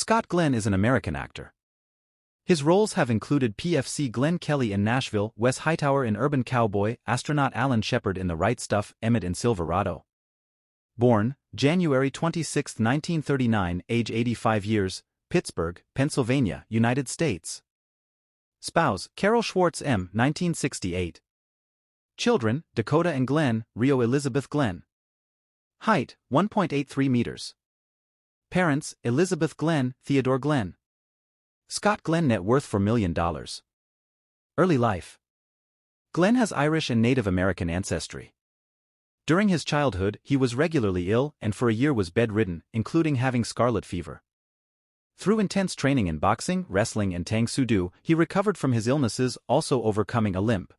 Scott Glenn is an American actor. His roles have included Pfc Glenn Kelly in Nashville, Wes Hightower in Urban Cowboy, astronaut Alan Shepard in The Right Stuff, Emmett in Silverado. Born January 26, 1939, age 85 years, Pittsburgh, Pennsylvania, United States. Spouse, Carol Schwartz M. 1968. Children, Dakota and Glenn, Rio Elizabeth Glenn. Height, 1.83 meters. Parents, Elizabeth Glenn, Theodore Glenn. Scott Glenn net worth $4 million. Early life. Glenn has Irish and Native American ancestry. During his childhood, he was regularly ill and for a year was bedridden, including having scarlet fever. Through intense training in boxing, wrestling and Tang Soo Do, he recovered from his illnesses, also overcoming a limp.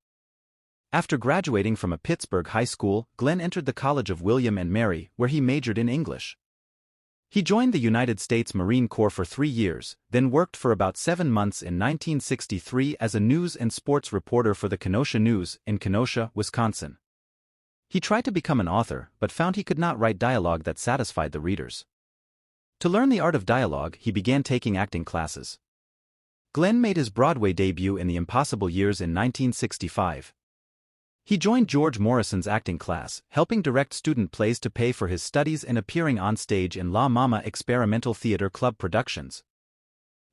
After graduating from a Pittsburgh high school, Glenn entered the College of William and Mary, where he majored in English. He joined the United States Marine Corps for 3 years, then worked for about 7 months in 1963 as a news and sports reporter for the Kenosha News in Kenosha, Wisconsin. He tried to become an author, but found he could not write dialogue that satisfied the readers. To learn the art of dialogue, he began taking acting classes. Glenn made his Broadway debut in The Impossible Years in 1965. He joined George Morrison's acting class, helping direct student plays to pay for his studies and appearing on stage in La Mama Experimental Theater Club productions.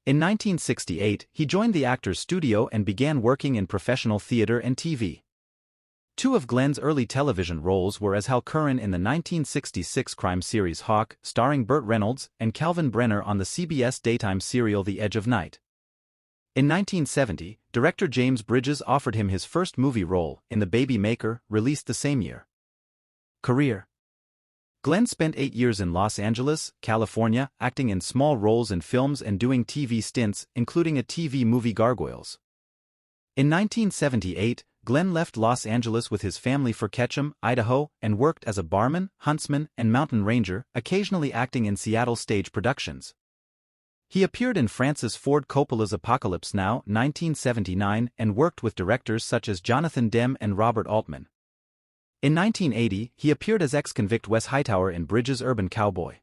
In 1968, he joined the Actors Studio and began working in professional theater and TV. 2 of Glenn's early television roles were as Hal Curran in the 1966 crime series Hawk, starring Burt Reynolds, and Calvin Brenner on the CBS daytime serial The Edge of Night. In 1970, director James Bridges offered him his first movie role in The Baby Maker, released the same year. Career. Glenn spent 8 years in Los Angeles, California, acting in small roles in films and doing TV stints, including a TV movie Gargoyles. In 1978, Glenn left Los Angeles with his family for Ketchum, Idaho, and worked as a barman, huntsman, and mountain ranger, occasionally acting in Seattle stage productions. He appeared in Francis Ford Coppola's Apocalypse Now, 1979, and worked with directors such as Jonathan Demme and Robert Altman. In 1980, he appeared as ex-convict Wes Hightower in Bridges' Urban Cowboy.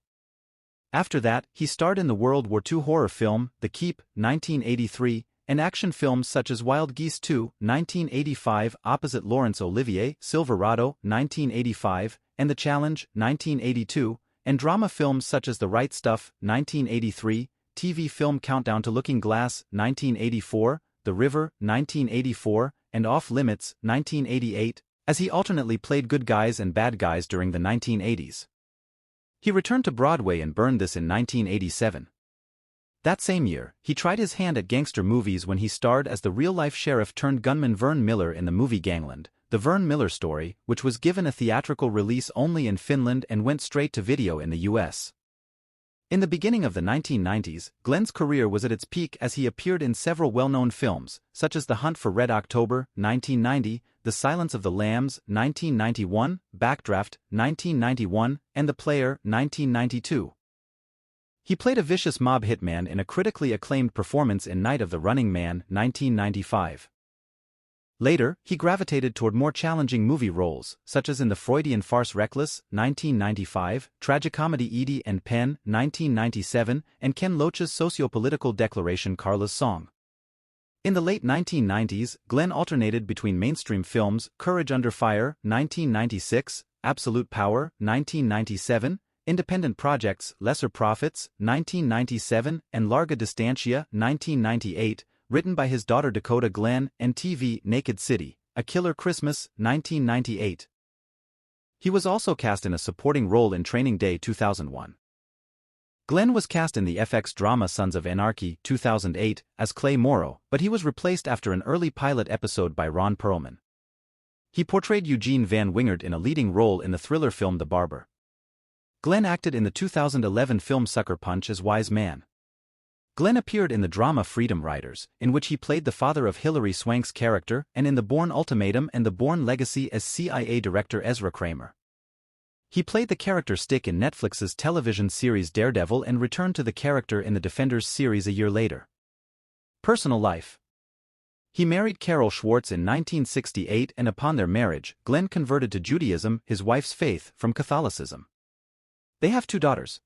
After that, he starred in the World War II horror film, The Keep, 1983, and action films such as Wild Geese 2, 1985, opposite Laurence Olivier, Silverado, 1985, and The Challenge, 1982, and drama films such as The Right Stuff, 1983, TV film Countdown to Looking Glass, 1984, The River, 1984, and Off Limits, 1988, as he alternately played good guys and bad guys during the 1980s. He returned to Broadway and burned this in 1987. That same year, he tried his hand at gangster movies when he starred as the real-life sheriff-turned-gunman Vern Miller in the movie Gangland, The Vern Miller Story, which was given a theatrical release only in Finland and went straight to video in the U.S. In the beginning of the 1990s, Glenn's career was at its peak as he appeared in several well-known films, such as The Hunt for Red October, 1990, The Silence of the Lambs, 1991, Backdraft, 1991, and The Player, 1992. He played a vicious mob hitman in a critically acclaimed performance in Night of the Running Man, 1995. Later, he gravitated toward more challenging movie roles, such as in the Freudian farce Reckless, 1995, tragicomedy Edie and Penn, 1997, and Ken Loach's socio-political declaration Carla's Song. In the late 1990s, Glenn alternated between mainstream films Courage Under Fire, 1996, Absolute Power, 1997, independent projects Lesser Profits, 1997, and Larga Distancia, 1998, written by his daughter Dakota Glenn, and TV Naked City, A Killer Christmas, 1998. He was also cast in a supporting role in Training Day 2001. Glenn was cast in the FX drama Sons of Anarchy 2008 as Clay Morrow, but he was replaced after an early pilot episode by Ron Perlman. He portrayed Eugene Van Wingert in a leading role in the thriller film The Barber. Glenn acted in the 2011 film Sucker Punch as Wise Man. Glenn appeared in the drama Freedom Riders, in which he played the father of Hilary Swank's character, and in The Bourne Ultimatum and The Bourne Legacy as CIA Director Ezra Kramer. He played the character Stick in Netflix's television series Daredevil and returned to the character in the Defenders series a year later. Personal life. He married Carol Schwartz in 1968, and upon their marriage, Glenn converted to Judaism, his wife's faith, from Catholicism. They have 2 daughters.